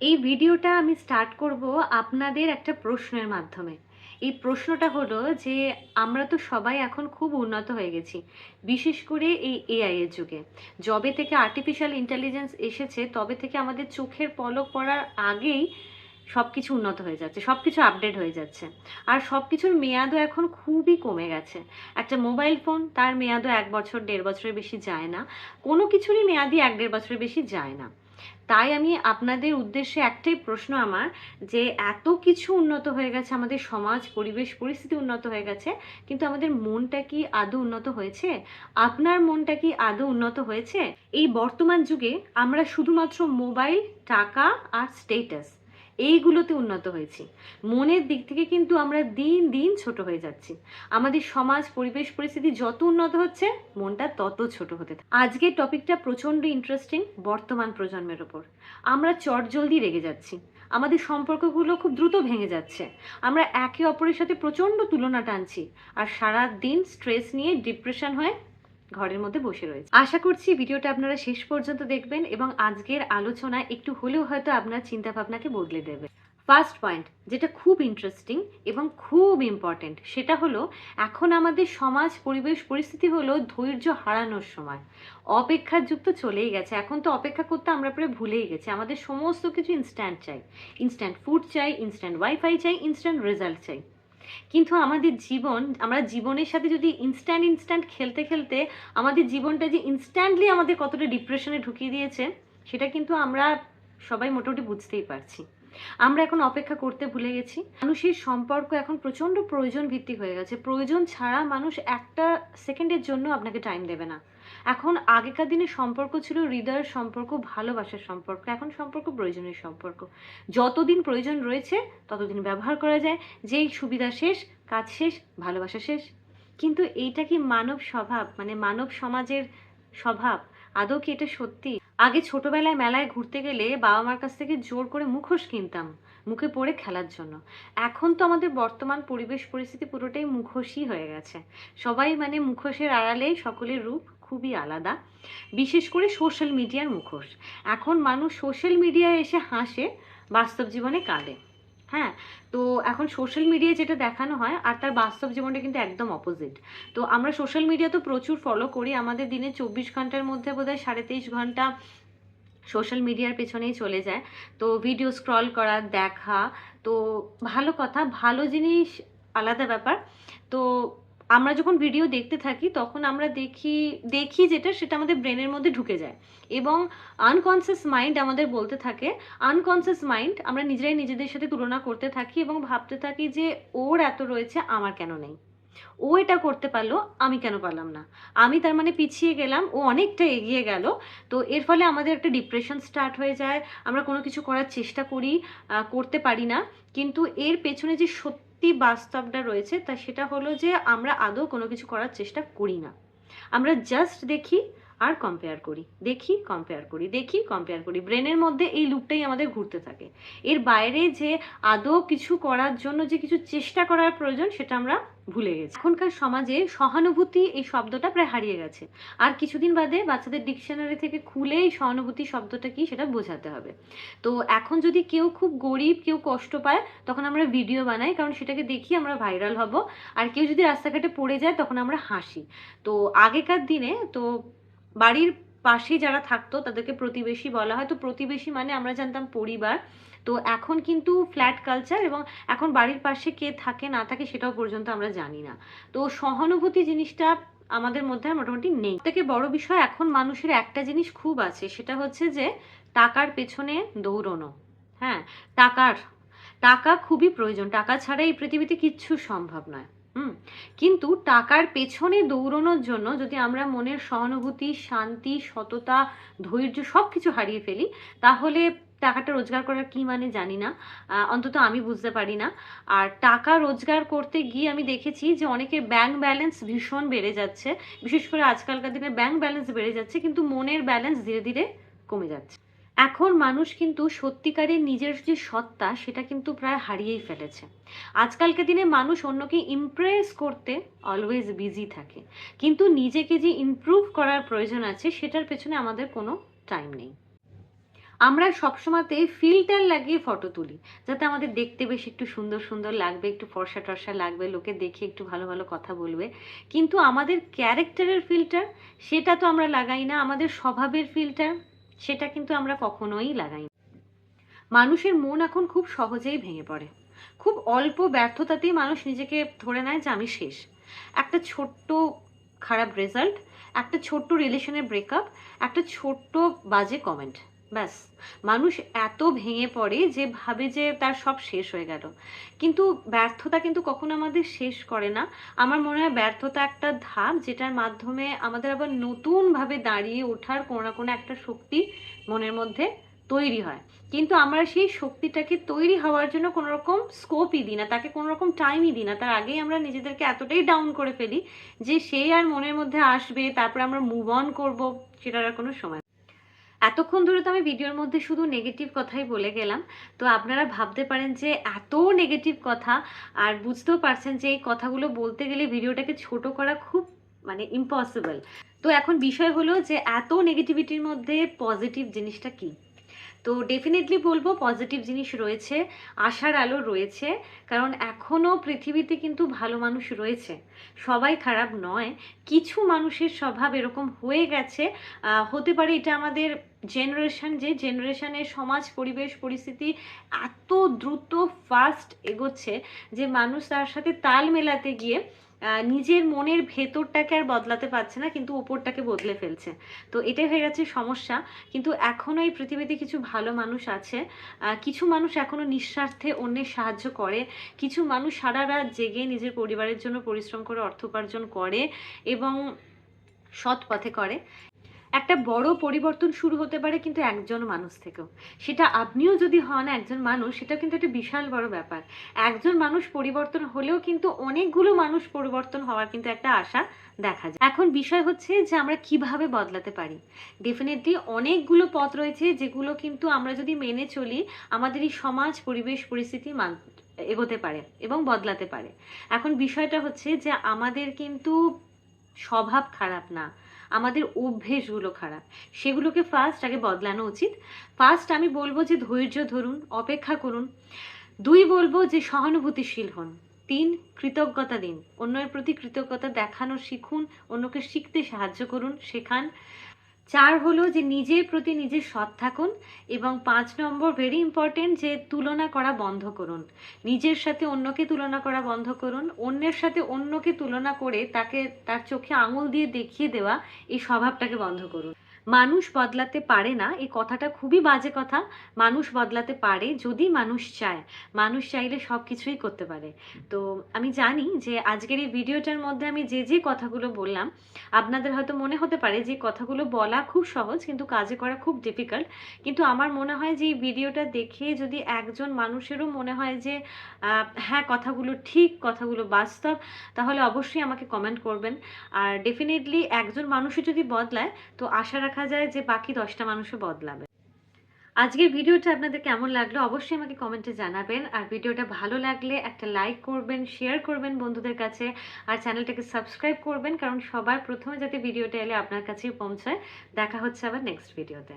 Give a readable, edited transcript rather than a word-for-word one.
এই ভিডিওটা আমি স্টার্ট করব আপনাদের একটা প্রশ্নের মাধ্যমে। এই প্রশ্নটা হলো যে আমরা তো সবাই এখন খুব উন্নত হয়ে গেছি, বিশেষ করে এই এআই এর যুগে। যবে থেকে আর্টিফিশিয়াল ইন্টেলিজেন্স এসেছে তবে থেকে আমাদের চোখের পলক পড়ার আগেই সব কিছু উন্নত হয়ে যাচ্ছে, সব কিছু আপডেট হয়ে যাচ্ছে। আর সব কিছুর মেয়াদও এখন খুবই কমে গেছে। একটা মোবাইল ফোন, তার মেয়াদও 1 বছর 1.5 বছরের বেশি যায় না। কোনো কিছুরই মেয়াদই 1-1.5 বছরের বেশি যায় না। তাই আমি আপনাদের উদ্দেশ্যে একটাই প্রশ্ন আমার, যে এত কিছু উন্নত হয়ে গেছে, আমাদের সমাজ পরিবেশ পরিস্থিতি উন্নত হয়ে গেছে, কিন্তু আমাদের মনটা কি আদৌ উন্নত হয়েছে? আপনার মনটা কি আদৌ উন্নত হয়েছে? এই বর্তমান যুগে আমরা শুধুমাত্র মোবাইল, টাকা আর স্টেটাস, এইগুলোতে উন্নত হয়েছি। মনের দিক থেকে কিন্তু আমরা দিন দিন ছোট হয়ে যাচ্ছি। আমাদের সমাজ পরিবেশ পরিস্থিতি যত উন্নত হচ্ছে, মনটা তত ছোট হতে থাকে। আজকের টপিকটা প্রচণ্ড ইন্টারেস্টিং বর্তমান প্রজন্মের ওপর। আমরা চটজলদি রেগে যাচ্ছি, আমাদের সম্পর্কগুলো খুব দ্রুত ভেঙে যাচ্ছে, আমরা একে অপরের সাথে প্রচণ্ড তুলনা টানছি, আর সারা দিন স্ট্রেস নিয়ে ডিপ্রেশন হয়ে ঘরের মধ্যে বসে রয়েছে। আশা করছি ভিডিওটা আপনারা শেষ পর্যন্ত দেখবেন এবং আজকের আলোচনা একটু হলেও হয়তো আপনার চিন্তা ভাবনাকে বদলে দেবে। ফার্স্ট পয়েন্ট যেটা খুব ইন্টারেস্টিং এবং খুব ইম্পর্টেন্ট, সেটা হলো এখন আমাদের সমাজ পরিবেশ পরিস্থিতি হলো ধৈর্য হারানোর সময়। অপেক্ষার যুগ তো চলেই গেছে, এখন তো অপেক্ষা করতে আমরা প্রায় ভুলেই গেছি। আমাদের সমস্ত কিছু ইনস্ট্যান্ট চাই, ইনস্ট্যান্ট ফুড চাই, ইনস্ট্যান্ট ওয়াইফাই চাই, ইনস্ট্যান্ট রেজাল্ট চাই। কিন্তু আমাদের জীবন, আমরা জীবনের সাথে যদি ইনস্ট্যান্ট ইনস্ট্যান্ট খেলতে খেলতে আমাদের জীবনটা যে ইনস্ট্যান্টলি আমাদের কতটা ডিপ্রেশনে ঢুকিয়ে দিয়েছে, সেটা কিন্তু আমরা সবাই মোটামুটি বুঝতেই পারছি। আমরা এখন অপেক্ষা করতে ভুলে গেছি। মানুষের সম্পর্ক এখন প্রচণ্ড প্রয়োজন ভিত্তিক হয়ে গেছে। প্রয়োজন ছাড়া মানুষ একটা সেকেন্ডের জন্য আপনাকে টাইম দেবে না। এখন আগেকার দিনে সম্পর্ক ছিল হৃদয়ের সম্পর্ক, ভালোবাসার সম্পর্ক। এখন সম্পর্ক প্রয়োজনের সম্পর্ক। যতদিন প্রয়োজন রয়েছে ততদিন ব্যবহার করা যায়, যেই সুবিধা শেষ, কাজ শেষ, ভালোবাসা শেষ। কিন্তু এইটা কি মানব স্বভাব, মানে মানব সমাজের স্বভাব? আদৌ কি এটা সত্যি? আগে ছোটবেলায় মেলায় ঘুরতে গেলে বাবা মার কাছ থেকে জোর করে মুখোশ কিনতাম মুখে পরে খেলার জন্য। এখন তো আমাদের বর্তমান পরিবেশ পরিস্থিতি পুরোটাই মুখোশই হয়ে গেছে। সবাই মানে মুখোশের আড়ালে সকলের রূপ খুবই আলাদা, বিশেষ করে সোশ্যাল মিডিয়ার মুখোশ। এখন মানুষ সোশ্যাল মিডিয়ায় এসে হাসে, বাস্তব জীবনে কাঁদে। হ্যাঁ, তো এখন সোশ্যাল মিডিয়ায় যেটা দেখানো হয় আর তার বাস্তব জীবনটা কিন্তু একদম অপোজিট। তো আমরা সোশ্যাল মিডিয়া তো প্রচুর ফলো করি, আমাদের দিনে 24 ঘন্টার মধ্যে বোধহয় 23.5 ঘন্টা সোশ্যাল মিডিয়ার পেছনেই চলে যায়। তো ভিডিও স্ক্রল করা, দেখা, তো ভালো কথা, ভালো জিনিস আলাদা ব্যাপার। তো আমরা যখন ভিডিও দেখতে থাকি তখন আমরা দেখি দেখি যেটা, সেটা আমাদের ব্রেনের মধ্যে ঢুকে যায় এবং আনকনসিয়াস মাইন্ড আমাদের বলতে থাকে, আনকনসিয়াস মাইন্ড আমরা নিজেরাই নিজেদের সাথে তুলনা করতে থাকি এবং ভাবতে থাকি যে ওর এত রয়েছে, আমার কেন নেই? ও এটা করতে পারলো, আমি কেন পারলাম না? আমি তার মানে পিছিয়ে গেলাম, ও অনেকটা এগিয়ে গেল। তো এর ফলে আমাদের একটা ডিপ্রেশন স্টার্ট হয়ে যায়। আমরা কোনো কিছু করার চেষ্টা করি, করতে পারি না। কিন্তু এর পেছনে যে সত্যি বাস্তবটা রয়েছে তা সেটা হলো যে আমরা আদৌ কোনো কিছু করার চেষ্টা করি না। আমরা জাস্ট দেখি আর কম্পেয়ার করি, দেখি কম্পেয়ার করি, দেখি কম্পেয়ার করি। ব্রেনের মধ্যে এই লুপটাই আমাদের ঘুরতে থাকে। এর বাইরে যে আদৌ কিছু করার জন্য যে কিছু চেষ্টা করার প্রয়োজন, সেটা আমরা ভুলে গেছি। এখনকার সমাজে সহানুভূতি এই শব্দটা প্রায় হারিয়ে গেছে। আর কিছুদিন বাদে বাচ্চাদের ডিকশনারি থেকে খুলেই সহানুভূতি শব্দটা কি সেটা বোঝাতে হবে। তো এখন যদি কেউ খুব গরিব, কেউ কষ্ট পায়, তখন আমরা ভিডিও বানাই, কারণ সেটাকে দেখি আমরা ভাইরাল হব। আর কেউ যদি রাস্তাঘাটে পড়ে যায় তখন আমরা হাসি। তো আগেকার দিনে তো বাড়ির পাশে যারা থাকতো তাদেরকে প্রতিবেশী বলা হয়। তো প্রতিবেশী মানে আমরা জানতাম পরিবার। তো এখন কিন্তু ফ্ল্যাট কালচার, এবং এখন বাড়ির পাশে কে থাকে না থাকে সেটাও পর্যন্ত আমরা জানি না। তো সহানুভূতি জিনিসটা আমাদের মধ্যে আর মোটামুটি নেই। থেকে বড় বিষয়, এখন মানুষের একটা জিনিস খুব আছে, সেটা হচ্ছে যে টাকার পেছনে দৌড়নো। হ্যাঁ, টাকার টাকা খুবই প্রয়োজন, টাকা ছাড়া এই পৃথিবীতে কিচ্ছু সম্ভব নয়। হুম, কিন্তু টাকার পেছনে দৌড়ানোর জন্য যদি আমরা মনের সহানুভূতি, শান্তি, সততা, ধৈর্য সব কিছু হারিয়ে ফেলি, তাহলে টাকাটা রোজগার করার কি মানে জানি না, অন্তত আমি বুঝতে পারি না। আর টাকা রোজগার করতে গিয়ে আমি দেখেছি যে অনেকের ব্যাংক ব্যালেন্স ভীষণ বেড়ে যাচ্ছে। বিশেষ করে আজকালকার দিনে ব্যাংক ব্যালেন্স বেড়ে যাচ্ছে, কিন্তু মনের ব্যালেন্স ধীরে ধীরে কমে যাচ্ছে। এখন মানুষ কিন্তু সত্যিকারের নিজের যে সত্তা সেটা কিন্তু প্রায় হারিয়েই ফেলেছে। আজকালকার দিনে মানুষ অন্যকে ইমপ্রেস করতে অলওয়েজ বিজি থাকে, কিন্তু নিজেকে যে ইমপ্রুভ করার প্রয়োজন আছে সেটার পেছনে আমাদের কোনো টাইম নেই। আমরা সবসময়তে ফিল্টার লাগিয়ে ফটো তুলি, যাতে আমাদের দেখতে বেশ একটু সুন্দর সুন্দর লাগবে, একটু ফর্সা টর্সা লাগবে, লোকে দেখে একটু ভালো ভালো কথা বলবে। কিন্তু আমাদের ক্যারেক্টারের ফিল্টার সেটা তো আমরা লাগাই না, আমাদের স্বভাবের ফিল্টার সেটা কিন্তু আমরা কখনোই লাগাই না। মানুষের মন এখন খুব সহজেই ভেঙে পড়ে, খুব অল্প ব্যর্থতাতেই মানুষ নিজেকে ধরে নেয় যে আমি শেষ। একটা ছোট্ট খারাপ রেজাল্ট, একটা ছোট্ট রিলেশনের ব্রেকআপ, একটা ছোট্ট বাজে কমেন্ট, ব্যাস মানুষ এত ভেঙে পড়ে যে ভাবে যে তার সব শেষ হয়ে গেল। কিন্তু ব্যর্থতা কিন্তু কখনো আমাদের শেষ করে না। আমার মনে হয় ব্যর্থতা একটা ধাপ, যেটার মাধ্যমে আমাদের আবার নতুনভাবে দাঁড়িয়ে ওঠার কোনো না কোনো একটা শক্তি মনের মধ্যে তৈরি হয়। কিন্তু আমরা সেই শক্তিটাকে তৈরি হওয়ার জন্য কোনো রকম স্কোপই দিই না, তাকে কোনো রকম টাইমই দিই না। তার আগেই আমরা নিজেদেরকে এতটাই ডাউন করে ফেলি যে সেই আর মনের মধ্যে আসবে, তারপরে আমরা মুভ অন করবো, সেটার আর কোনো সময়। এতক্ষণ ধরে তো আমি ভিডিওর মধ্যে শুধু নেগেটিভ কথাই বলে গেলাম। তো আপনারা ভাবতে পারেন যে এত নেগেটিভ কথা, আর বুঝতেও পারছেন যে এই কথাগুলো বলতে গেলে ভিডিওটাকে ছোট করা খুব মানে ইম্পসিবল। তো এখন বিষয় হলো যে এত নেগেটিভিটির মধ্যে পজিটিভ জিনিসটা কি। তো ডেফিনেটলি বলবো পজিটিভ জিনিস রয়েছে, আশার আলো রয়েছে। কারণ এখনও পৃথিবীতে কিন্তু ভালো মানুষ রয়েছে, সবাই খারাপ নয়। কিছু মানুষের স্বভাব এরকম হয়ে গেছে, হতে পারে এটা আমাদের জেনারেশন, যে জেনারেশনের সমাজ পরিবেশ পরিস্থিতি এত দ্রুত ফাস্ট এগোচ্ছে যে মানুষ তার সাথে তাল মেলাতে গিয়ে নিজের মনের ভেতরটাকে আর বদলাতে পারছে না, কিন্তু উপরটাকে বদলে ফেলছে। তো এটাই হয়ে গেছে সমস্যা। কিন্তু এখনও এই পৃথিবীতে কিছু ভালো মানুষ আছে, কিছু মানুষ এখনও নিঃস্বার্থে অন্যের সাহায্য করে, কিছু মানুষ সারা রাত জেগে নিজের পরিবারের জন্য পরিশ্রম করে অর্থ উপার্জন করে এবং সৎ পথে করে। একটা বড় পরিবর্তন শুরু হতে পারে কিন্তু একজন মানুষ থেকেও। সেটা আপনিও যদি হন একজন মানুষ, সেটা কিন্তু একটা বিশাল বড় ব্যাপার। একজন মানুষ পরিবর্তন হলেও কিন্তু অনেকগুলো মানুষ পরিবর্তন হওয়ার কিন্তু একটা আশা দেখা যায়। এখন বিষয় হচ্ছে যে আমরা কিভাবে বদলাতে পারি। ডেফিনেটলি অনেকগুলো পথ রয়েছে যেগুলো কিন্তু আমরা যদি মেনে চলি, আমাদের এই সমাজ পরিবেশ পরিস্থিতি এগোতে পারে এবং বদলাতে পারে। এখন বিষয়টা হচ্ছে যে আমাদের কিন্তু স্বভাব খারাপ না, আমাদের অভ্যেসগুলো খারাপ। সেগুলোকে ফার্স্ট আগে বদলানো উচিত। ফার্স্ট আমি বলবো যে ধৈর্য ধরুন, অপেক্ষা করুন। 2 বলবো যে সহানুভূতিশীল হন। 3 কৃতজ্ঞতা দিন, অন্যের প্রতি কৃতজ্ঞতা দেখানো শিখুন, অন্যকে শিখতে সাহায্য করুন, শেখান। 4 হলো যে নিজের প্রতি নিজে সৎ থাকুন। এবং 5 নম্বর ভেরি ইম্পর্টেন্ট, যে তুলনা করা বন্ধ করুন। নিজের সাথে অন্যকে তুলনা করা বন্ধ করুন। অন্যের সাথে অন্যকে তুলনা করে তাকে তার চোখে আঙুল দিয়ে দেখিয়ে দেওয়া, এই স্বভাবটাকে বন্ধ করুন। মানুষ বদলাতে পারে না, এই কথাটা খুবই বাজে কথা। মানুষ বদলাতে পারে যদি মানুষ চায়। মানুষ চাইলে সব কিছুই করতে পারে। তো আমি জানি যে আজকের এই ভিডিওটার মধ্যে আমি যে যে কথাগুলো বললাম, আপনাদের হয়তো মনে হতে পারে যে কথাগুলো বলা খুব সহজ কিন্তু কাজে করা খুব ডিফিকাল্ট। কিন্তু আমার মনে হয় যে এই ভিডিওটা দেখে যদি একজন মানুষেরও মনে হয় যে হ্যাঁ কথাগুলো ঠিক, কথাগুলো বাস্তব, তাহলে অবশ্যই আমাকে কমেন্ট করবেন। আর ডেফিনেটলি একজন মানুষও যদি বদলায়, তো আশা রাখা যায় যে বাকি 10টা মানুষও বদলাবে। আজকের ভিডিওটা আপনাদের কেমন লাগলো অবশ্যই আমাকে কমেন্টে জানাবেন। আর ভিডিওটা ভালো লাগলে একটা লাইক করবেন, শেয়ার করবেন বন্ধুদের কাছে, আর চ্যানেলটাকে সাবস্ক্রাইব করবেন, কারণ সবার প্রথমে যাতে ভিডিওটা এলে আপনার কাছেই পৌঁছায়। দেখা হচ্ছে আবার নেক্সট ভিডিওতে।